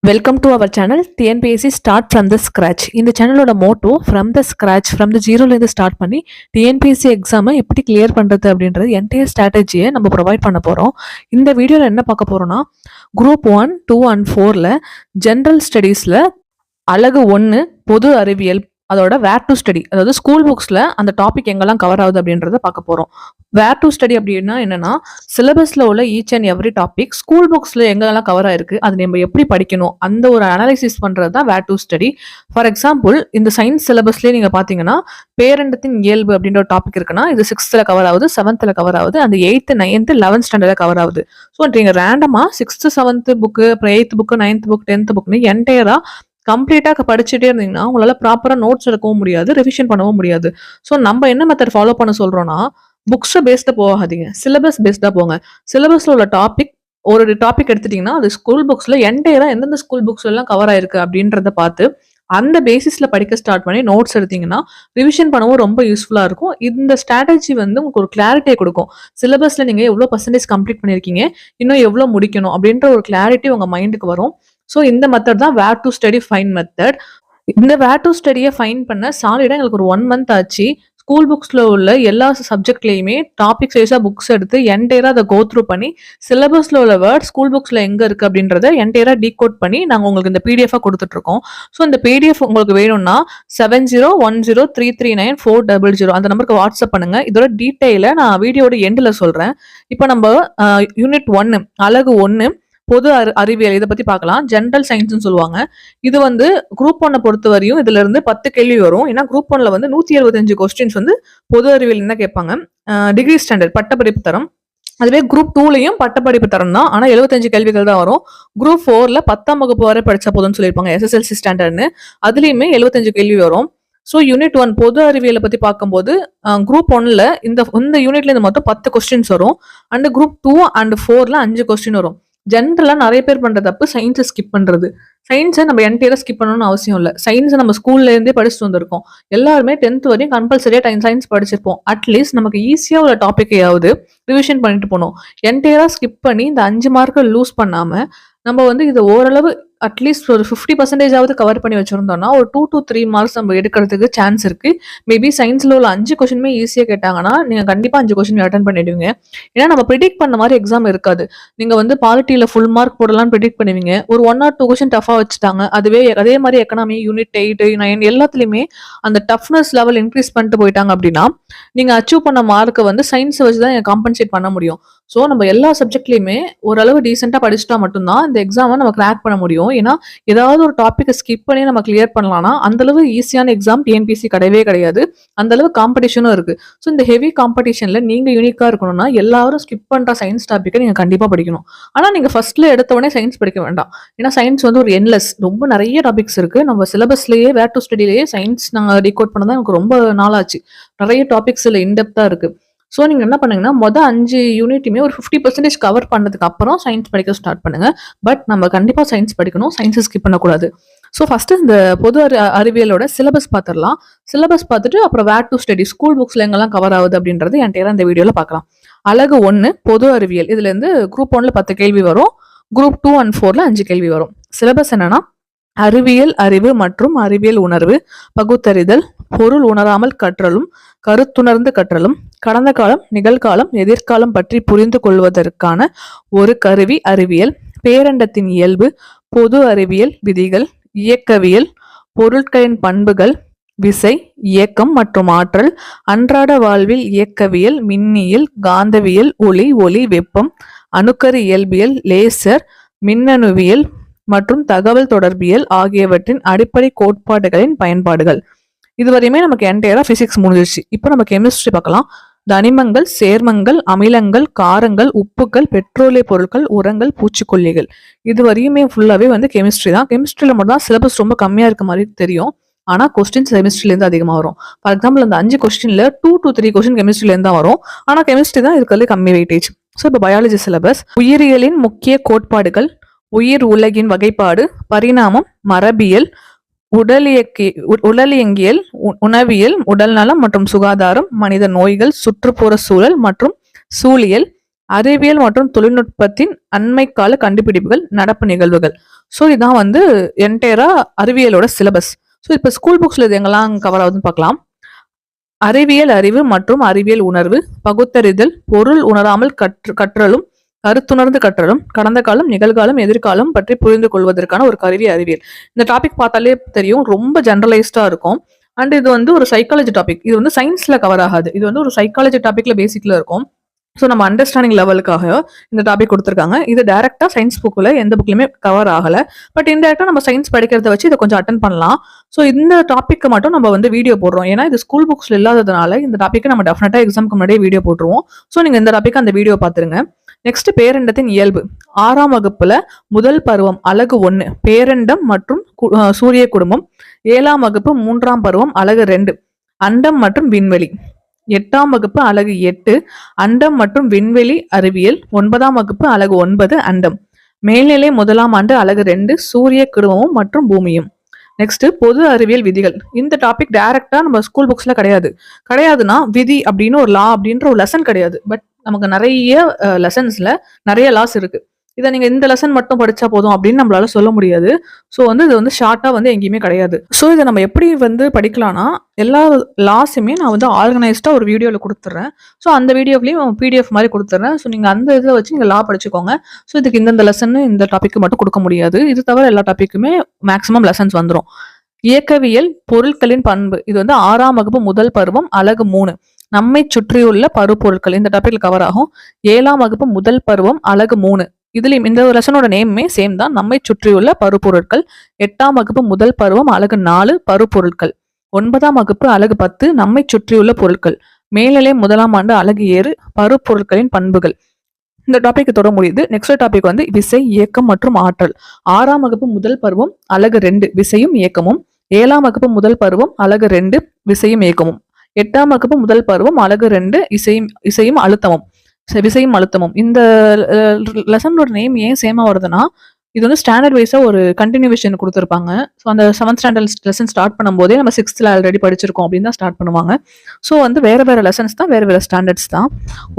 Welcome to our channel TNPSC start from the scratch. இந்த சேனலோட motto from the scratch, from the ஜீரோலேருந்து start பண்ணி TNPSC எக்ஸாமை எப்படி கிளியர் பண்ணுறது அப்படின்றது என்டையர் ஸ்ட்ராட்டஜியை நம்ம ப்ரொவைட் பண்ண போகிறோம். இந்த வீடியோவில் என்ன பார்க்க போகிறோம்னா, குரூப் 1, 2 and 4ல் ஜென்ரல் ஸ்டடீஸில் அழகு 1 பொது அறிவியல் அதோட வேர் டு ஸ்டடி, அதாவது ஸ்கூல் புக்ஸில் அந்த டாபிக் எங்கெல்லாம் கவர் ஆகுது அப்படின்றத பார்க்க போகிறோம். வேர் டு ஸ்டடி அப்படின்னா என்னன்னா, சிலபஸில் உள்ள each and every topic school புக்ஸில் எங்கெல்லாம் கவர் ஆயிருக்கு, அது நம்ம எப்படி படிக்கணும், அந்த ஒரு அனாலிசிஸ் பண்ணுறது தான் வேர் டு ஸ்டடி. ஃபார் எக்ஸாம்பிள், இந்த சயின்ஸ் சிலபஸ்லேயே நீங்கள் பார்த்தீங்கன்னா, பேரண்டத்தின் இயல்பு அப்படின்ற ஒரு டாபிக் இருக்குன்னா, இது 6th கவர் ஆகுது, 7th கவர் ஆகுது, அந்த 8th, 9th, 11th ஸ்டாண்டர்டில் கவர் ஆகுது. ஸோ நீங்கள் ரேண்டமாக 6th, 7th புக்கு, அப்புறம் 8th book, 9th book, 10th புக்னு என்டையராக கம்ப்ளீட்டாக படிச்சுட்டே இருந்தீங்கன்னா உங்களால் ப்ராப்பராக நோட்ஸ் எடுக்கவும் முடியாது, ரிவிஷன் பண்ணவும் முடியாது. ஸோ நம்ம என்ன மெத்தட் ஃபாலோ பண்ண சொல்கிறோன்னா, புக்ஸை பேஸ்டாக போகாதீங்க, சிலபஸ் பேஸ்டாக போங்க. சிலபஸில் உள்ள டாபிக், ஒரு டாபிக் எடுத்துட்டிங்கன்னா அது ஸ்கூல் புக்ஸில் என்டையராக எந்தெந்த ஸ்கூல் புக்ஸ்லாம் கவர் ஆயிருக்கு அப்படின்றத பார்த்து அந்த பேசிஸில் படிக்க ஸ்டார்ட் பண்ணி நோட்ஸ் எடுத்தீங்கன்னா ரிவிஷன் பண்ணவும் ரொம்ப யூஸ்ஃபுல்லாக இருக்கும். இந்த ஸ்ட்ராட்டஜி வந்து உங்களுக்கு ஒரு கிளாரிட்டியை கொடுக்கும். சிலபஸில் நீங்கள் எவ்வளோ பர்சன்டேஜ் கம்ப்ளீட் பண்ணியிருக்கீங்க, இன்னும் எவ்வளோ முடிக்கணும் அப்படின்ற ஒரு கிளாரிட்டி உங்கள் மைண்டுக்கு வரும். ஸோ இந்த மெத்தட் தான் வேர் டு ஸ்டடி ஃபைன் மெத்தட். இந்த வேர் டு ஸ்டடியை ஃபைன் பண்ண சாலிடாக எங்களுக்கு ஒரு 1 month ஆச்சு. ஸ்கூல் புக்ஸில் உள்ள எல்லா சப்ஜெக்ட்லேயுமே டாபிக் வைஸாக புக்ஸ் எடுத்து என்டையராக அதை கோ த்ரூ பண்ணி சிலபஸில் உள்ள வேர்ட் ஸ்கூல் புக்ஸில் எங்கே இருக்குது அப்படின்றத என்டையராக டீகோட் பண்ணி நாங்கள் உங்களுக்கு இந்த பிடிஎஃபாக கொடுத்துட்ருக்கோம். ஸோ இந்த பிடிஎஃப் உங்களுக்கு வேணும்னா 7010339400 அந்த நம்பருக்கு வாட்ஸ்அப் பண்ணுங்கள். இதோட டீட்டெயிலை நான் வீடியோட எண்டில் சொல்கிறேன். இப்போ நம்ம யூனிட் 1 அழகு 1 பொது அறிவியல் இதை பத்தி பார்க்கலாம். ஜென்ரல் சயின்ஸ்னு சொல்லுவாங்க. இது வந்து குரூப் 1 பொறுத்த வரையும் இதுல இருந்து 10 கேள்வி வரும். ஏன்னா குரூப் 1ல வந்து 175 கொஸ்டின்ஸ் வந்து பொது அறிவியல் என்ன கேட்பாங்க, டிகிரி ஸ்டாண்டர்ட் பட்டப்படிப்பு தரம். அதுவே குரூப் 2லயும் பட்டப்படிப்பு தரம் தான், ஆனா 75 கேள்விகள் தான் வரும். குரூப் 4ல 10ஆம் வகுப்பு வரை படிச்சா போதும்னு சொல்லியிருப்பாங்க, எஸ்எஸ்எல்சி ஸ்டாண்டர்ட்னு. அதுலயுமே 75 கேள்வி வரும். ஸோ யூனிட் 1 பொது அறிவியலை பத்தி பார்க்கும்போது குரூப் 1ல இந்த யூனிட்ல இருந்து மொத்தம் 10 கொஸ்டின்ஸ் வரும். அண்ட் குரூப் 2 and 4ல 5 கொஸ்டின் வரும். ஜென்ரலா நிறைய பேர் பண்ற தப்பு சயின்ஸை ஸ்கிப் பண்றது. சயின்ஸை நம்ம என்டையரா ஸ்கிப் பண்ணணும்னு அவசியம் இல்லை. சயின்ஸை நம்ம ஸ்கூல்ல இருந்தே படிச்சுட்டு வந்திருக்கோம். எல்லாருமே 10th வரையும் கம்பல்சரியா சயின்ஸ் படிச்சிருப்போம். அட்லீஸ்ட் நமக்கு ஈஸியா உள்ள டாபிக்கையாவது ரிவிஷன் பண்ணிட்டு போனோம். என்டையரா ஸ்கிப் பண்ணி இந்த 5 மார்க்கை லூஸ் பண்ணாம நம்ம வந்து இதை ஓரளவு அட்லீஸ்ட் ஒரு 50% கவர் பண்ணி வச்சிருந்தோம்னா ஒரு 2 to 3 மார்க்ஸ் நம்ம எடுக்கிறதுக்கு சான்ஸ் இருக்கு. மேபி சயின்ஸ்ல உள்ள 5 கொஸ்டினுமே ஈஸியா கேட்டாங்கன்னா நீங்க கண்டிப்பா 5 கொஸ்டின் அட்டன் பண்ணிடுவீங்க. ஏன்னா நம்ம ப்ரிடிக்ட் பண்ண மாதிரி எக்ஸாம் இருக்காது. நீங்க வந்து பாலிட்டியில ஃபுல் மார்க் போடலாம்னு ப்ரிடிக்ட் பண்ணுவீங்க, ஒரு 1 or 2 கொஸ்டின் டஃபா வச்சுட்டாங்க. அதே மாதிரி எக்கனாமி யூனிட் 8, 9 எல்லாத்துலயுமே அந்த டஃப்னஸ் லெவல் இன்க்ரீஸ் பண்ணிட்டு போயிட்டாங்க அப்படின்னா நீங்க அச்சீவ் பண்ண மார்க்கை வந்து சயின்ஸை வச்சு தான் காம்பன்சேட் பண்ண முடியும். ஸோ நம்ம எல்லா சப்ஜெக்ட்லையுமே ஓரளவு டீசெண்டாக படிச்சுட்டா மட்டும்தான் இந்த எக்ஸாமை நம்ம கிராக் பண்ண முடியும். ஏன்னா ஏதாவது ஒரு டாப்பிக்கை ஸ்கிப் பண்ணி நம்ம கிளியர் பண்ணலாம்னா அந்தளவு ஈஸியான எக்ஸாம் டிஎன்பிஎஸ்சி கிடையவே கிடையாது. அந்தளவு காம்படிஷனும் இருக்கு. ஸோ இந்த ஹெவி காம்படிஷன்ல நீங்க யூனிக்கா இருக்கணும்னா எல்லாரும் ஸ்கிப் பண்ற சயின்ஸ் டாப்பிக்கை நீங்க கண்டிப்பா படிக்கணும். ஆனா நீங்க ஃபர்ஸ்ட்ல எடுத்தவொடனே சயின்ஸ் படிக்க வேண்டாம். ஏன்னா சயின்ஸ் வந்து ஒரு என்லெஸ், ரொம்ப நிறைய டாபிக்ஸ் இருக்கு. நம்ம சிலபஸ்லயே வேர் டு ஸ்டடிலேயே சயின்ஸ் நாங்கள் டீகோட் பண்ணதான் எனக்கு ரொம்ப நாளாச்சு. நிறைய டாபிக்ஸ் இல்லை, இன்டெப்தா இருக்கு. ஸோ நீங்கள் என்ன பண்ணுங்கன்னா மொதல் 5 யூனிட்டுமே ஒரு 50% கவர் பண்ணதுக்கு அப்புறம் சயின்ஸ் படிக்க ஸ்டார்ட் பண்ணுங்க. பட் நம்ம கண்டிப்பாக சயின்ஸ் படிக்கணும், சயின்ஸை ஸ்கிப் பண்ணக்கூடாது. ஸோ ஃபர்ஸ்ட் இந்த பொது அறிவியலோட சிலபஸ் பார்த்துடலாம். சிலபஸ் பார்த்துட்டு அப்புறம் வேர் டு ஸ்டடி ஸ்கூல் புக்ஸ்ல எங்கெல்லாம் கவர் ஆகுது அப்படின்றது என்டையரா இந்த வீடியோவில் பார்க்கலாம். அழகு 1 பொது அறிவியல், இதுல இருந்து குரூப் 1ல 10 கேள்வி வரும், குரூப் 2 and 4ல 5 கேள்வி வரும். சிலபஸ் என்னன்னா, அறிவியல் அறிவு மற்றும் அறிவியல் உணர்வு, பகுத்தறிதல், பொருள் உணராமல் கற்றலும் கருத்துணர்ந்து கற்றலும், கடந்த காலம் நிகழ்காலம் எதிர்காலம் பற்றி புரிந்து கொள்வதற்கான ஒரு கருவி அறிவியல், பேரண்டத்தின் இயல்பு, பொது அறிவியல் விதிகள், இயக்கவியல், பொருட்களின் பண்புகள், விசை, இயக்கம் மற்றும் ஆற்றல், அன்றாட வாழ்வில் இயக்கவியல், மின்னியல், காந்தவியல், ஒளி வெப்பம், அணுக்கரு இயல்பியல், லேசர், மின்னணுவியல் மற்றும் தகவல் தொடர்பியல் ஆகியவற்றின் அடிப்படை கோட்பாடுகளின் பயன்பாடுகள். இதுவரையுமே நமக்கு என்டையரா பிசிக்ஸ் முடிஞ்சிருச்சு. இப்போ நம்ம கெமிஸ்ட்ரி பார்க்கலாம். தனிமங்கள், சேர்மங்கள், அமிலங்கள், காரங்கள், உப்புகள், பெட்ரோலிய பொருட்கள், உரங்கள், பூச்சிக்கொல்லிகள், இது வரையுமே ஃபுல்லாவே வந்து கெமிஸ்ட்ரி தான். கெமிஸ்ட்ரியில மட்டும் தான் சிலபஸ் ரொம்ப கம்மியா இருக்க மாதிரி தெரியும். ஆனா கொஸ்டின்ஸ் கெமிஸ்ட்ரிலேருந்து அதிகமாக வரும். ஃபார் எக்ஸாம்பிள் அந்த 5 கொஸ்டின்ல 2 to 3 கொஸ்டின் கெமிஸ்ட்ரிலேருந்து தான் வரும். ஆனா கெமிஸ்ட்ரி தான் இருக்கிறது கம்மி வெயிட்டேஜ். ஸோ இப்போ பயாலஜி சிலபஸ், உயிரியலின் முக்கிய கோட்பாடுகள், உயிர் உலகின் வகைப்பாடு, பரிணாமம், மரபியல், உடலியங்கியல், உணவியல், உடல்நலம் மற்றும் சுகாதாரம், மனித நோய்கள், சுற்றுப்புற சூழல் மற்றும் சூழியல், அறிவியல் மற்றும் தொழில்நுட்பத்தின் அண்மை கால கண்டுபிடிப்புகள், நடப்பு நிகழ்வுகள். ஸோ இதான் வந்து என்டையரா அறிவியலோட சிலபஸ். ஸோ இப்போ ஸ்கூல் புக்ஸ்ல இது எங்கெல்லாம் கவர் ஆகுதுன்னு பார்க்கலாம். அறிவியல் அறிவு மற்றும் அறிவியல் உணர்வு, பகுத்தறிதல், பொருள் உணராமல் கற்றலும், கருத்துணர்ந்து கற்றலும், கடந்த காலம், நிகழ்காலம், எதிர்காலம் பற்றி புரிந்து கொள்வதற்கான ஒரு கருவி அறிவியல். இந்த டாபிக் பார்த்தாலே தெரியும், ரொம்ப ஜெனரலைஸ்டா இருக்கும். அண்ட் இது வந்து ஒரு சைக்காலஜி டாபிக். இது வந்து சயின்ஸ்ல கவர் ஆகாது. இது வந்து ஒரு சைக்காலஜி டாபிக்ல பேசிக்ல இருக்கும். ஸோ நம்ம அண்டர்ஸ்டாண்டிங் லெவலுக்காக இந்த டாபிக் கொடுத்துருக்காங்க. இது டைரக்டா சயின்ஸ் புக்கில் எந்த புக்லையுமே கவர் ஆகல. பட் இன்டெரக்டா நம்ம சயின்ஸ் படிக்கிறத வச்சு இதை கொஞ்சம் அட்டன் பண்ணலாம். ஸோ இந்த டாபிக்கு மட்டும் நம்ம வந்து வீடியோ போடுறோம். ஏன்னா இது ஸ்கூல் புக்ஸ்ல இல்லாததுனால இந்த டாபிக்கு நம்ம டெஃபினட்டா எக்ஸாமுக்கு முன்னாடியே வீடியோ போட்டுருவோம். ஸோ நீங்க இந்த டாபிக் அந்த வீடியோ பார்த்துருங்க. நெக்ஸ்ட் பேரண்டத்தின் இயல்பு. 6ஆம் வகுப்புல முதல் பருவம் அலகு 1 பேரண்டம் மற்றும் சூரிய குடும்பம். 7ஆம் வகுப்பு 3ஆம் பருவம் அலகு 2 அண்டம் மற்றும் விண்வெளி. 8ஆம் வகுப்பு அலகு 8 அண்டம் மற்றும் விண்வெளி அறிவியல். 9ஆம் வகுப்பு அலகு 9 அண்டம். மேல்நிலை 1ஆம் ஆண்டு அலகு 2 சூரிய குடும்பமும் மற்றும் பூமியும். நெக்ஸ்ட் பொது அறிவியல் விதிகள். இந்த டாபிக் டைரக்டா நம்ம ஸ்கூல் புக்ஸ்ல கிடையாதுன்னா விதி அப்படின்னு ஒரு லா அப்படின்ற ஒரு லெசன் கிடையாது. பட் நமக்கு நிறைய லெசன்ஸ்ல நிறைய லாஸ் இருக்கு. இதை நீங்க இந்த லெசன் மட்டும் படிச்சா போதும் அப்படின்னு நம்மளால சொல்ல முடியாது. ஸோ வந்து இது வந்து ஷார்ட்டா வந்து எங்கேயுமே கிடையாது. ஸோ இதை நம்ம எப்படி வந்து படிக்கலாம்னா, எல்லா லாஸுமே நான் வந்து ஆர்கனைஸ்டா ஒரு வீடியோவில் கொடுத்துட்றேன். ஸோ அந்த வீடியோவிலையும் பிடிஎஃப் மாதிரி கொடுத்துட்றேன். ஸோ நீங்க அந்த இதை வச்சு நீங்க லா படிச்சுக்கோங்க. ஸோ இதுக்கு இந்த லெசன் இந்த டாபிக் மட்டும் கொடுக்க முடியாது. இது தவிர எல்லா டாபிக்குமே மேக்ஸிமம் லெசன்ஸ் வந்துடும். இயக்கவியல் பொருட்களின் பண்பு. இது வந்து 6ஆம் வகுப்பு முதல் பருவம் அலகு 3 நம்மை சுற்றியுள்ள பருப்பொருட்கள். இந்த டாபிக்ல கவர் ஆகும். 7ஆம் வகுப்பு முதல் பருவம் அலகு 3 இதுலயும் இந்த லெசனோட நேமே சேம் தான், நம்மை சுற்றியுள்ள பருப்பொருட்கள். 8ஆம் வகுப்பு முதல் பருவம் அலகு 4 பருப்பொருட்கள். 9ஆம் வகுப்பு அலகு 10 நம்மை சுற்றியுள்ள பொருட்கள். மேல்நிலை 1ஆம் ஆண்டு அலகு 7 பருப்பொருட்களின் பண்புகள். இந்த டாபிக் தொட முடியுது. நெக்ஸ்ட் டாபிக் வந்து விசை, இயக்கம் மற்றும் ஆற்றல். 6ஆம் வகுப்பு முதல் பருவம் அலகு 2 விசையும் இயக்கமும். 7ஆம் வகுப்பு முதல் பருவம் அலகு 2 விசையும் இயக்கமும். 8ஆம் வகுப்பு முதல் பருவம் அலகு 2 விசையும் அழுத்தமும். இந்த லெசனோட நேம் ஏன் சேமா வருதுன்னா, இது வந்து ஸ்டாண்டர்ட் வைஸா ஒரு கண்டினியூவேஷன் கொடுத்துருப்பாங்க. ஸோ அந்த 7th ஸ்டாண்டர்ட் லெசன் ஸ்டார்ட் பண்ணும்போதே நம்ம 6th ஆல்ரெடி படிச்சிருக்கோம் அப்படின்னு தான் ஸ்டார்ட் பண்ணுவாங்க. ஸோ வந்து வேற லெசன்ஸ் தான், வேற ஸ்டாண்டர்ட்ஸ் தான்.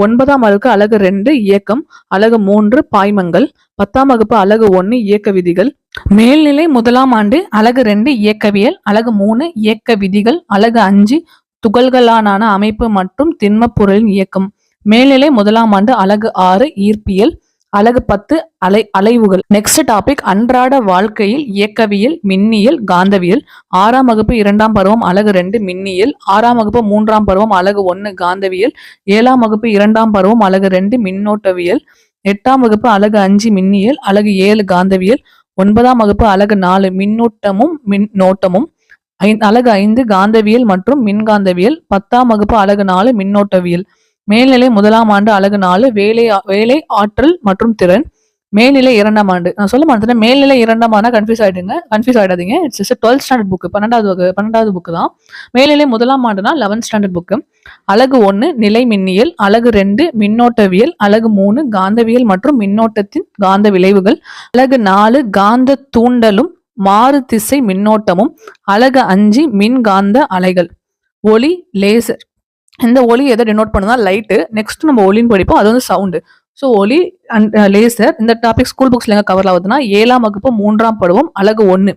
9ஆம் வகுப்பு அலகு 2 இயக்கம், அலகு 3 பாய்மங்கள். 10ஆம் வகுப்பு அலகு 1 இயக்க விதிகள். மேல்நிலை 1ஆம் ஆண்டு அலகு 2 இயக்கவியல், அலகு 3 இயக்க விதிகள், அலகு 5 துகள்களான அமைப்பு மற்றும் திண்மப் பொருளின் இயக்கம். மேல்நிலை 1ஆம் ஆண்டு அலகு 6 ஈர்ப்பியல், அலகு 10 அலைவுகள். நெக்ஸ்ட் டாபிக் அன்றாட வாழ்க்கையில் இயக்கவியல், மின்னியல், காந்தவியல். 6ஆம் வகுப்பு 2ஆம் பருவம் அலகு 2 மின்னியல். 6ஆம் வகுப்பு 3ஆம் பருவம் அலகு 1 காந்தவியல். 7ஆம் வகுப்பு 2ஆம் பருவம் அலகு 2 மின்னோட்டவியல். 8ஆம் வகுப்பு அலகு 5 மின்னியல், அலகு 7 காந்தவியல். 9ஆம் வகுப்பு அலகு 4 மின்னூட்டமும் மின்னோட்டமும். அலகு 5 காந்தவியல் மற்றும் மின்காந்தவியல். 10ஆம் வகுப்பு அலகு 4 மின்னோட்டவியல். மேல்நிலை 1ஆம் ஆண்டு அலகு 4 வேலை ஆற்றல் மற்றும் திறன். மேல்நிலை 2ஆம் ஆண்டு நான் சொல்ல மாட்டேன், மேல்நிலை 2ஆம் ஆண்டா கன்ஃபியூஸ் ஆயிடாதீங்க. இட்ஸ் 12th ஸ்டாண்டர்ட் புக், 12வது புக்கு தான். மேல்நிலை 1ஆம் ஆண்டுனா 11th ஸ்டாண்டர்ட் புக்கு. அலகு 1 நிலை மின்னியல், அலகு 2 மின்னோட்டவியல், அலகு 3 காந்தவியல் மற்றும் மின்னோட்டத்தின் காந்த விளைவுகள், அலகு 4 காந்த தூண்டலும் மாறு திசை மின்னோட்டமும், அலகு 5 மின்காந்த அலைகள். ஒளி, லேசர். இந்த ஒளி எதை டினோட் பண்ணுதா? லைட்டு. நெக்ஸ்ட் நம்ம ஒளின்னு படிப்போம், அது வந்து சவுண்டு. ஸோ ஒளி அண்ட் லேசர். இந்த டாபிக் ஸ்கூல் புக்ஸ்ல எங்க கவர் ஆகுதுன்னா, 7ஆம் வகுப்பு 3ஆம் பருவம் அலகு 1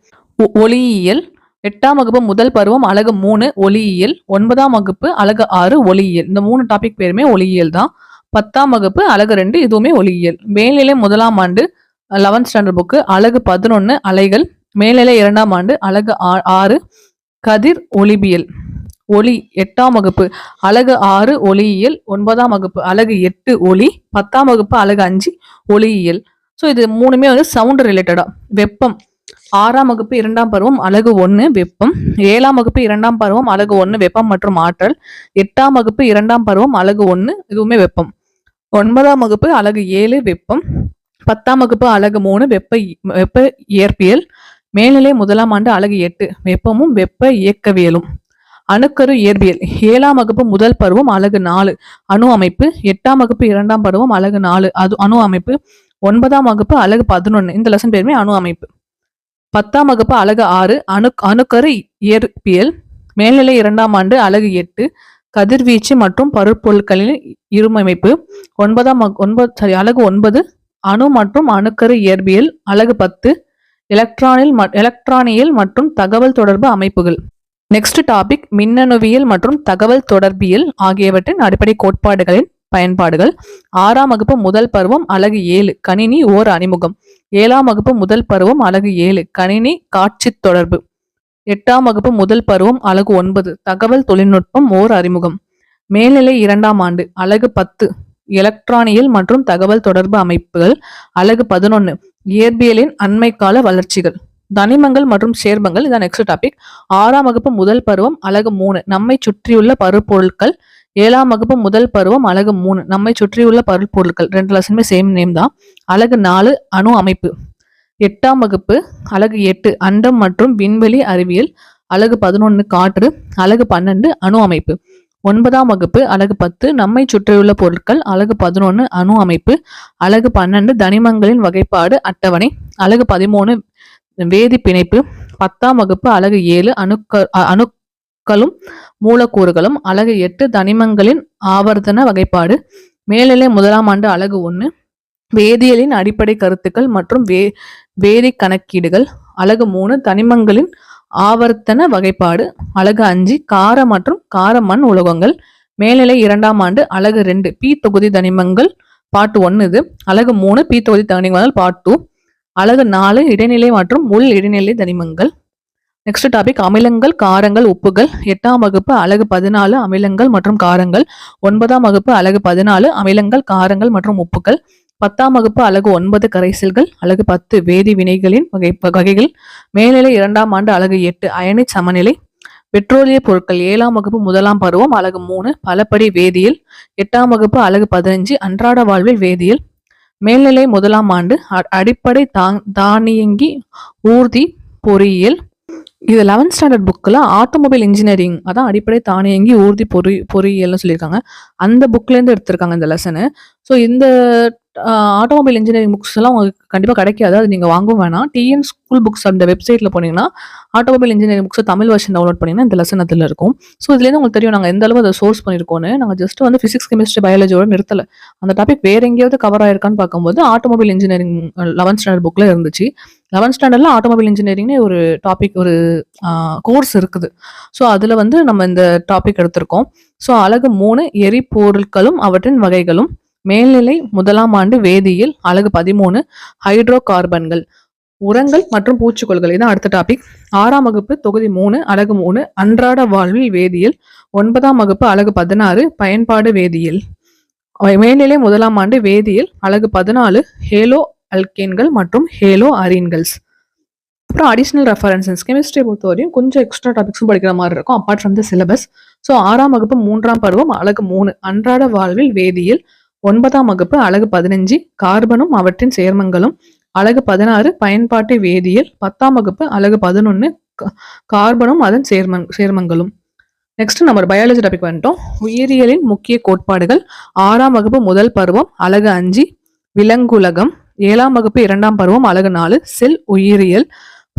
ஒளியியல். 8ஆம் வகுப்பு முதல் பருவம் அலகு 3 ஒளியியல். 9ஆம் வகுப்பு அலகு 6 ஒளியியல். இந்த 3 டாபிக் பேருமே ஒளியியல் தான். 10ஆம் வகுப்பு அலகு 2 இதுவுமே ஒளியியல். மேல்நிலை 1ஆம் ஆண்டு 11th ஸ்டாண்டர்ட் புக்கு அலகு 11 அலைகள். மேல்நிலை 2ஆம் ஆண்டு அலகு 6 கதிர் ஒளிபியல். ஒளி 8ஆம் வகுப்பு அலகு 6 ஒளியியல். 9ஆம் வகுப்பு அலகு 8 ஒளி. 10ஆம் வகுப்பு அலகு 5 ஒளியியல். ஸோ இது மூணுமே வந்து சவுண்ட் ரிலேட்டடா. வெப்பம் 6ஆம் வகுப்பு 2ஆம் பருவம் அலகு 1 வெப்பம். 7ஆம் வகுப்பு 2ஆம் பருவம் அலகு 1 வெப்பம் மற்றும் ஆற்றல். 8ஆம் வகுப்பு 2ஆம் பருவம் அலகு 1 இதுவுமே வெப்பம். 9ஆம் வகுப்பு அலகு 7 வெப்பம். 10ஆம் வகுப்பு அலகு 3 வெப்ப இயற்பியல். மேல்நிலை 1ஆம் ஆண்டு அலகு 8 வெப்பமும் வெப்ப இயக்கவியலும். அணுக்கரு இயற்பியல். 7ஆம் வகுப்பு முதல் பருவம் அலகு 4 அணு அமைப்பு. 8ஆம் வகுப்பு 2ஆம் பருவம் அலகு 4 அணு அமைப்பு. 9ஆம் வகுப்பு அலகு 11 இந்த லெசன் பேருமே அணு அமைப்பு. 10ஆம் வகுப்பு அலகு 6 அணுக்கரு இயற்பியல். மேல்நிலை 2ஆம் ஆண்டு அலகு 8 கதிர்வீச்சு மற்றும் பருப்பொருட்களின் இருமைப்பு. அலகு 9 அணு மற்றும் அணுக்கரு இயற்பியல். அலகு 10 எலக்ட்ரானியல் மற்றும் தகவல் தொடர்பு அமைப்புகள். நெக்ஸ்ட் டாபிக் மின்னணுவியல் மற்றும் தகவல் தொடர்பியல் ஆகியவற்றின் அடிப்படை கோட்பாடுகளின் பயன்பாடுகள். 6ஆம் வகுப்பு முதல் பருவம் அலகு 7 கணினி ஓர் அறிமுகம். 7ஆம் வகுப்பு முதல் பருவம் அலகு 7 கணினி காட்சி தொடர்பு. 8ஆம் வகுப்பு முதல் பருவம் அலகு 9 தகவல் தொழில்நுட்பம் ஓர் அறிமுகம். மேல்நிலை 2ஆம் ஆண்டு அலகு 10 எலக்ட்ரானியல் மற்றும் தகவல் தொடர்பு அமைப்புகள். அலகு 11 இயற்பியலின் அண்மை கால வளர்ச்சிகள். தனிமங்கள் மற்றும் சேர்மங்கள் இதான் நெக்ஸ்ட் டாபிக். 6ஆம் வகுப்பு முதல் பருவம் அலகு 3 நம்மை சுற்றியுள்ள பருப்பொருட்கள். 7ஆம் வகுப்பு முதல் பருவம் அலகு 3 நம்மை சுற்றியுள்ள பருப்பொருட்கள். 2 லெசனுமே சேம் நேம் தான். அலகு 4 அணு அமைப்பு. 8ஆம் வகுப்பு அலகு 8 அண்டம் மற்றும் விண்வெளி அறிவியல். அலகு 11 காற்று. அலகு 12 அணு அமைப்பு. 9ஆம் வகுப்பு அலகு 10 நம்மை சுற்றியுள்ள பொருட்கள். அலகு 11 அணு அமைப்பு. அலகு 12 தனிமங்களின் வகைப்பாடு அட்டவணை. அலகு 13 வேதி பிணைப்பு. 10ஆம் வகுப்பு அலகு 7 அணுக்களும் மூலக்கூறுகளும். அலகு 8 தனிமங்களின் ஆவர்த்தன வகைப்பாடு. மேல்நிலை 1ஆம் ஆண்டு அலகு 1 வேதியியலின் அடிப்படை கருத்துக்கள் மற்றும் வேதி கணக்கீடுகள். அலகு 3 தனிமங்களின் ஆவர்த்தன வகைப்பாடு. அலகு 5 கார மற்றும் கார மண் உலோகங்கள். மேல்நிலை 2ஆம் ஆண்டு அலகு 2 பி தொகுதி தனிமங்கள் பார்ட் 1 இது. அலகு 3 பி தொகுதி தனிமங்கள் பார்ட் 2. அலகு 4 இடைநிலை மற்றும் உள் இடைநிலை தனிமங்கள். நெக்ஸ்ட் டாபிக் அமிலங்கள் காரங்கள் உப்புகள். 8ஆம் வகுப்பு அலகு 14 அமிலங்கள் மற்றும் காரங்கள். 9ஆம் வகுப்பு அலகு 14 அமிலங்கள் காரங்கள் மற்றும் உப்புகள். 10ஆம் வகுப்பு அலகு 9 கரைசல்கள். அலகு 10 வேதி வினைகளின் வகைகள். மேல்நிலை 2ஆம் ஆண்டு அலகு 8 அயனி சமநிலை. பெட்ரோலிய பொருட்கள். 7ஆம் வகுப்பு முதலாம் பருவம் அலகு 3 பலபடி வேதியியல். 8ஆம் வகுப்பு அலகு 15 அன்றாட வாழ்வில் வேதியியல். மேல்நிலை 1ஆம் ஆண்டு அடிப்படை தானியங்கி ஊர்தி பொறியியல். இது 11th ஸ்டாண்டர்ட் புக்கில் ஆட்டோமொபைல் இன்ஜினியரிங் அதான் அடிப்படை தானியங்கி ஊர்தி பொறியியல்னு சொல்லியிருக்காங்க. அந்த புக்லேருந்து எடுத்திருக்காங்க இந்த லெசனு. ஸோ இந்த ஆட்டோமொபைல் இன்ஜினியரிங் புக்ஸ் எல்லாம் உங்களுக்கு கண்டிப்பாக கிடைக்காது. அது நீங்கள் வாங்கவும் வேணாம். டிஎன் ஸ்கூல் புக்ஸ் அந்த வெப்சைட்டில் போனீங்கன்னா automobile engineering books Tamil version download பண்ணிங்கன்னா இந்த லெசன் அதில் இருக்கும். ஸோ இதுலேருந்து உங்களுக்கு தெரியும் நாங்கள் எந்த அளவு அதை சோர்ஸ் பண்ணியிருக்கோன்னு. நாங்கள் ஜஸ்ட் வந்து ஃபிசிக்ஸ் கெமிஸ்ட்ரி பயாலஜியோட நிறுத்தலை. அந்த டாபிக் வேற எங்கேயாவது கவர் ஆயிருக்கான்னு பார்க்கும்போது ஆட்டோமொபைல் இன்ஜினியரிங் 11th ஸ்டாண்டர்ட் புக்கில் இருந்துச்சு. 11th ஸ்டாண்டர்டில் ஆட்டோமொபைல் இன்ஜினியரிங்னு ஒரு டாபிக் ஒரு கோர்ஸ் இருக்குது. ஸோ அதில் வந்து நம்ம இந்த டாபிக் எடுத்திருக்கோம். ஸோ அலகு 3 எரிபொருட்களும் அவற்றின் வகைகளும். மேல்நிலை 1ஆம் ஆண்டு வேதியியல். அலகு 13 ஹைட்ரோ கார்பன்கள். உரங்கள் மற்றும் பூச்சிக்கொல்கள் இதான் அடுத்த டாபிக். 6ஆம் வகுப்பு தொகுதி 3 அலகு 3 அன்றாட வாழ்வில் வேதியியல். 9ஆம் வகுப்பு அலகு 16 பயன்பாடு வேதியியல். மேல்நிலை 1ஆம் ஆண்டு வேதியியல். அலகு 14 ஹேலோ அல்கேன்கள் மற்றும் ஹேலோ அரீன்கள்ஸ். அப்புறம் அடிஷனல் ரெஃபரன்சஸ் கெமிஸ்ட்ரி பொறுத்தவரையும் கொஞ்சம் எக்ஸ்ட்ரா டாபிக்ஸும் படிக்கிற மாதிரி இருக்கும் apart from the syllabus. So 6ஆம் வகுப்பு 3ஆம் பருவம் அலகு 3 அன்றாட வாழ்வில் வேதியியல். 9ஆம் வகுப்பு அலகு 15 கார்பனும் அவற்றின் சேர்மங்களும். அலகு 16 பயன்பாட்டு வேதியியல். 10ஆம் வகுப்பு அலகு 11 கார்பனும் அதன் சேர்மங்களும். நெக்ஸ்ட் நம்ம பயாலஜி டாபிக் வந்துட்டோம். உயிரியலின் முக்கிய கோட்பாடுகள். 6ஆம் வகுப்பு முதல் பருவம் அலகு 5 விலங்குலகம். 7ஆம் வகுப்பு 2ஆம் பருவம் அலகு 4 செல் உயிரியல்.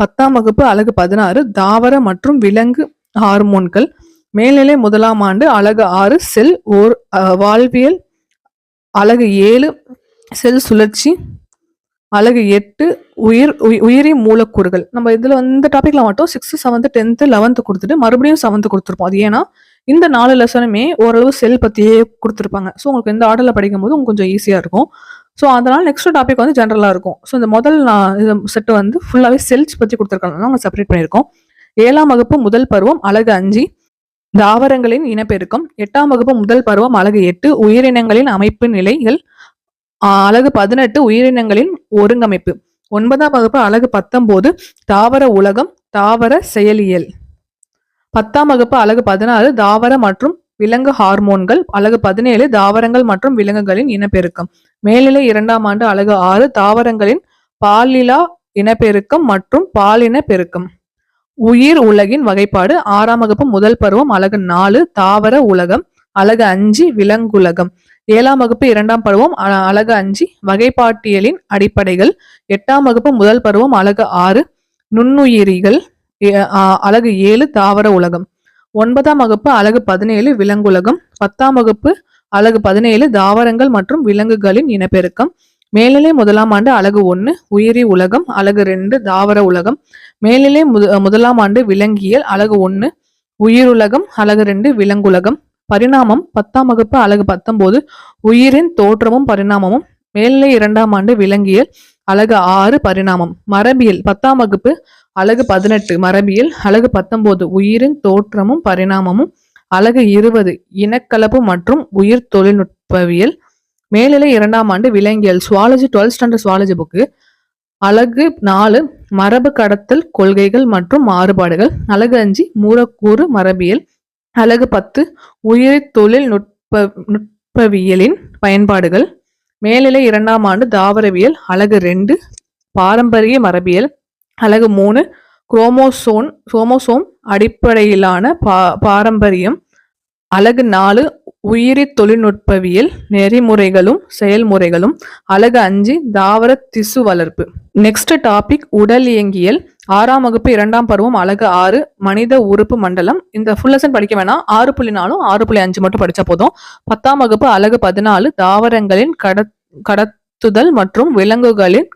10ஆம் வகுப்பு அலகு 16 தாவர மற்றும் விலங்கு ஹார்மோன்கள். மேல்நிலை 1ஆம் ஆண்டு அலகு 6 செல் வாழ்வியல். அலகு 7 செல் சுழற்சி. அலகு 8 உயிரி மூலக்கூறுகள். நம்ம இதுல இந்த டாபிக்ல மட்டும் 6th 7th 10th 11th கொடுத்துட்டு மறுபடியும் 7th கொடுத்துருப்போம். அது ஏன்னா இந்த 4 லெசனுமே ஓரளவு செல் பத்தியே கொடுத்துருப்பாங்க. ஸோ உங்களுக்கு இந்த ஆர்டர்ல படிக்கும் போது உங்களுக்கு கொஞ்சம் ஈஸியா இருக்கும். ஸோ அதனால நெக்ஸ்ட் டாபிக் வந்து ஜென்ரலா இருக்கும். ஸோ இந்த முதல் செட்டு வந்து ஃபுல்லாவே செல்ஸ் பத்தி கொடுத்துருக்காங்க. நாங்கள் செப்பரேட் பண்ணியிருக்கோம். 7ஆம் வகுப்பு முதல் பருவம் அலகு 5 தாவரங்களின் இனப்பெருக்கம். 8ஆம் வகுப்பு முதல் பருவம் அலகு 8 உயிரினங்களின் அமைப்பு நிலைகள். அலகு 18 உயிரினங்களின் ஒருங்கமைப்பு. 9ஆம் வகுப்பு அலகு 19 தாவர உலகம் தாவர செயலியல். 10ஆம் வகுப்பு அலகு 16 தாவர மற்றும் விலங்கு ஹார்மோன்கள். அலகு 17 தாவரங்கள் மற்றும் விலங்குகளின் இனப்பெருக்கம். மேல்நிலை 2ஆம் ஆண்டு அலகு 6 தாவரங்களின் பாலிலா இனப்பெருக்கம் மற்றும் பாலின பெருக்கம். உயிர் உலகின் வகைப்பாடு. 6ஆம் வகுப்பு முதல் பருவம் அலகு 4 தாவர உலகம். அலகு 5 விலங்குலகம். 7ஆம் வகுப்பு 2ஆம் பருவம் அலகு 5 வகைப்பாட்டியலின் அடிப்படைகள். 8ஆம் வகுப்பு முதல் பருவம் அலகு 6 நுண்ணுயிரிகள். அலகு 7 தாவர உலகம். 9ஆம் வகுப்பு அலகு 17 விலங்குலகம். 10ஆம் வகுப்பு அலகு 17 தாவரங்கள் மற்றும் விலங்குகளின் இனப்பெருக்கம். மேல்நிலை முதலாம் ஆண்டு அலகு 1 உயிரி உலகம், அலகு 2 தாவர உலகம். மேல்நிலை முதலாம் ஆண்டு விலங்கியல், அலகு 1 உயிருலகம், அலகு 2 விலங்குலகம். பரிணாமம் 10ஆம் வகுப்பு அலகு 19 உயிரின் தோற்றமும் பரிணாமமும். மேல்நிலை 2ஆம் ஆண்டு விலங்கியல், அலகு 6 பரிணாமம். மரபியல் 10ஆம் வகுப்பு அலகு 18 மரபியல், அலகு 19 உயிரின் தோற்றமும் பரிணாமமும், அலகு 20 இனக்கலப்பு மற்றும் உயிர் தொழில்நுட்பவியல். மேல்நிலை 2ஆம் ஆண்டு விலங்கியல் zoology 12th standard zoology book, அலகு 4 மரபு கடத்தல் கொள்கைகள் மற்றும் மாறுபாடுகள், அலகு 5 மூலக்கூறு மரபியல், அலகு 10 உயிர் தொழில்நுட்பவியலின் பயன்பாடுகள். மேல்நிலை 2ஆம் ஆண்டு தாவரவியல், அலகு 2 பாரம்பரிய மரபியல், அலகு 3 குரோமோசோம் அடிப்படையிலான பாரம்பரியம், அலகு 4 உயிரி தொழில்நுட்பவியல் நெறிமுறைகளும் செயல்முறைகளும், அலகு 5 தாவர திசு வளர்ப்பு. நெக்ஸ்ட் டாபிக் உடல் இயங்கியல் 6ஆம் வகுப்பு 2ஆம் பருவம் அலகு 6 மனித உறுப்பு மண்டலம். இந்த ஃபுல் லெசன் படிக்க வேணாம், 6.4 6.5 மட்டும் படிச்சா போதும். 10ஆம் வகுப்பு அலகு 14 தாவரங்களின் கடத்துதல் மற்றும் விலங்குகளின்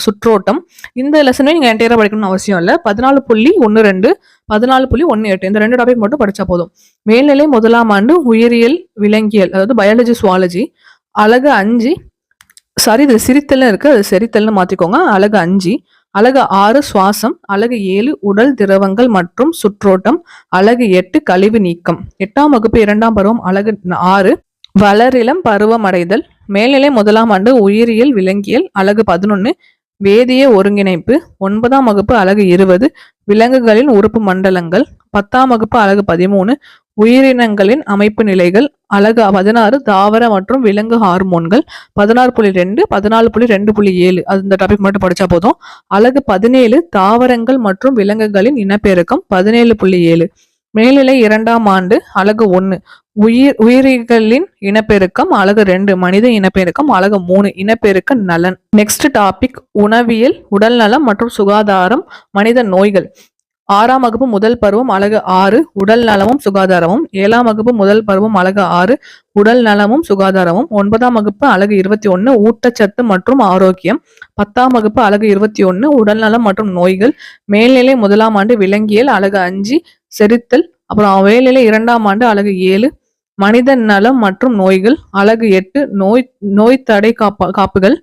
சுற்றோட்டம். இந்த லெசனே நீங்க என்டையரா படிக்கணும்னு அவசியம் இல்லை. 14.12 14.18 இந்த 2 டாபிக் மட்டும் படிச்சா போதும். மேல்நிலை முதலாம் ஆண்டு உயிரியல் விலங்கியல், அதாவது பயாலஜி சுவாலஜி, அலகு 5 இது சிரித்தல்னு இருக்கு, அது செரித்தல்னு மாத்திக்கோங்க. அலகு 5 அலகு 6 சுவாசம், அலகு 7 உடல் திரவங்கள் மற்றும் சுற்றோட்டம், அலகு 8 கழிவு நீக்கம். 8ஆம் வகுப்பு 2ஆம் பருவம் அலகு 6 வளரிளம் பருவமடைதல். மேல்நிலை முதலாம் ஆண்டு உயிரியல் விலங்கியல், அலகு 11 வேதிய ஒருங்கிணைப்பு. 9ஆம் வகுப்பு அலகு 20 விலங்குகளின் உறுப்பு மண்டலங்கள். 10ஆம் வகுப்பு அலகு 13 உயிரினங்களின் அமைப்பு நிலைகள், அலகு 16 தாவர மற்றும் விலங்கு ஹார்மோன்கள். 16.2 14.2.7 அந்த டாபிக் மட்டும் படிச்சா போதும். அலகு 17 தாவரங்கள் மற்றும் விலங்குகளின் இனப்பெருக்கம். 17.7 மேல்நிலை 2ஆம் ஆண்டு அலகு 1 உயிரிகளின் இனப்பெருக்கம், அலகு 2 மனித இனப்பெருக்கம், அலகு 3 இனப்பெருக்க நலன். நெக்ஸ்ட் டாபிக் உணவியல் உடல் நலம் மற்றும் சுகாதாரம் மனித நோய்கள். 6ஆம் வகுப்பு முதல் பருவம் அலகு 6 உடல் நலமும் சுகாதாரமும். 7ஆம் வகுப்பு முதல் பருவம் அலகு 6 உடல் நலமும் சுகாதாரமும். 9ஆம் வகுப்பு அலகு 21 ஊட்டச்சத்து மற்றும் ஆரோக்கியம். 10ஆம் வகுப்பு அலகு 21 உடல் நலம் மற்றும் நோய்கள். மேல்நிலை முதலாம் ஆண்டு விலங்கியல், அலகு 5 செரித்தல். அப்புறம் மேல்நிலை 2ஆம் ஆண்டு அலகு 7 மனித நலம் மற்றும் நோய்கள், அலகு 8 நோய் தடை காப்புகள்,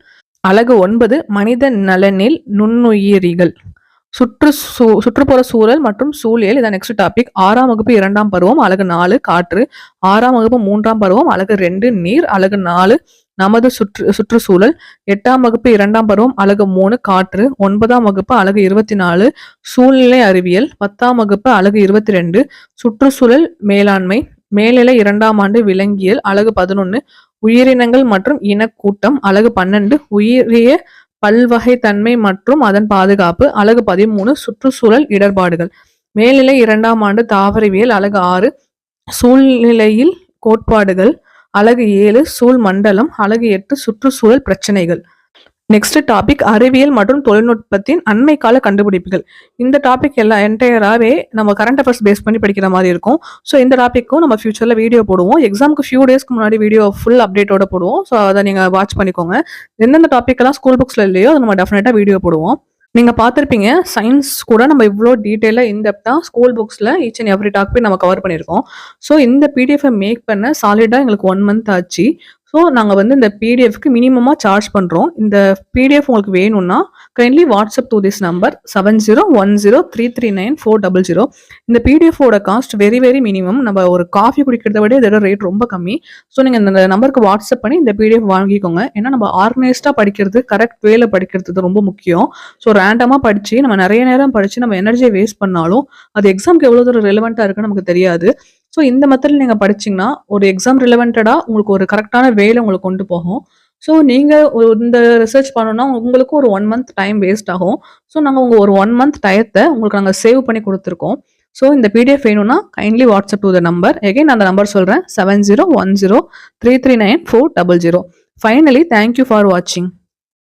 அலகு 9 மனித நலனில் நுண்ணுயிரிகள். சுற்றுப்புற சூழல் மற்றும் சூழியல் இதான் நெக்ஸ்ட் டாபிக். 6ஆம் வகுப்பு 2ஆம் பருவம் அலகு 4 காற்று. 6ஆம் வகுப்பு 3ஆம் பருவம் அலகு 2 நீர், அலகு 4 நமது சுற்றுச்சூழல். 8ஆம் வகுப்பு 2ஆம் பருவம் அலகு 3 காற்று. 9ஆம் வகுப்பு அலகு 24 சூழ்நிலை அறிவியல். 10ஆம் வகுப்பு அலகு 22 சுற்றுச்சூழல் மேலாண்மை. மேல்நிலை 2ஆம் ஆண்டு விலங்கியல், அலகு 11 உயிரினங்கள் மற்றும் இனக்கூட்டம், அலகு 12 உயிரிய பல்வகைத்தன்மை மற்றும் அதன் பாதுகாப்பு, அலகு 13 சுற்றுச்சூழல் இடர்பாடுகள். மேல்நிலை 2ஆம் ஆண்டு தாவரவியல், அலகு 6 சூழ்நிலையில் கோட்பாடுகள், அலகு 7 சூழ் மண்டலம், அலகு 8 சுற்றுச்சூழல் பிரச்சனைகள். நெக்ஸ்ட் டாபிக் அறிவியல் மற்றும் தொழில்நுட்பத்தின் அண்மை கால கண்டுபிடிப்புகள். இந்த டாபிக் எல்லாம் என்டையராகவே நம்ம கரண்ட் அஃபேர்ஸ் பேஸ் பண்ணி படிக்கிற மாதிரி இருக்கும். ஸோ இந்த டாப்பிக்கும் நம்ம ஃபியூச்சரில் வீடியோ போடுவோம். எக்ஸாமுக்கு ஃபியூ டேஸ்க்கு முன்னாடி வீடியோ ஃபுல் அப்டேட்டோட போடுவோம். ஸோ அதை நீங்கள் வாட்ச் பண்ணிக்கோங்க. எந்தெந்த டாபிக் எல்லாம் ஸ்கூல் புக்ஸில் இல்லையோ அதை நம்ம டெஃபினட்டாக வீடியோ போடுவோம். நீங்கள் பார்த்துருப்பீங்க சயின்ஸ் கூட நம்ம இவ்வளோ டீட்டெயிலாக இன்டெப்த்தாக ஸ்கூல் புக்ஸில் ஈச் அண்ட் எவ்ரி டாபிக் நம்ம கவர் பண்ணியிருக்கோம். ஸோ இந்த பிடிஎஃபை மேக் பண்ண சாலிடாக எங்களுக்கு 1 month ஆச்சு. ஸோ நாங்கள் வந்து இந்த பிடிஎஃப்க்கு மினிமமாக சார்ஜ் பண்ணுறோம். இந்த பிடிஎஃப் உங்களுக்கு வேணும்னா kindly WhatsApp to this number 7010339400. இந்த பிடிஎஃபோட காஸ்ட் வெரி வெரி மினிமம். நம்ம ஒரு காஃபி குடிக்கிறத விட இதோட ரேட் ரொம்ப கம்மி. ஸோ நீங்கள் இந்த நம்பருக்கு வாட்ஸ்அப் பண்ணி இந்த பிடிஎஃப் வாங்கிக்கோங்க. ஏன்னா நம்ம ஆர்கனைஸ்டாக படிக்கிறது, கரெக்ட் வேல படிக்கிறது ரொம்ப முக்கியம். ஸோ ரேண்டமாக படித்து நம்ம நிறைய நேரம் படித்து நம்ம எனர்ஜியை வேஸ்ட் பண்ணாலும் அது எக்ஸாமுக்கு எவ்வளோ தூரம் ரெலவெண்ட்டாக இருக்குன்னு நமக்கு தெரியாது. ஸோ இந்த மெத்தடில் நீங்கள் படிச்சிங்கன்னா ஒரு எக்ஸாம் ரிலவெண்டடாக உங்களுக்கு ஒரு கரெக்டான வேலை உங்களுக்கு கொண்டு போகும். ஸோ நீங்கள் இந்த ரிசர்ச் பண்ணணும்னா உங்களுக்கு ஒரு 1 month டைம் வேஸ்ட் ஆகும். ஸோ நாங்கள் உங்கள் ஒரு 1 month டயத்தை உங்களுக்கு நாங்கள் சேவ் பண்ணி கொடுத்துருக்கோம். ஸோ இந்த பிடிஎஃப் வேணும்னா kindly WhatsApp to the number. Again அந்த நம்பர் சொல்கிறேன் 7010339400. ஃபைனலி தேங்க்யூ ஃபார் வாட்சிங்.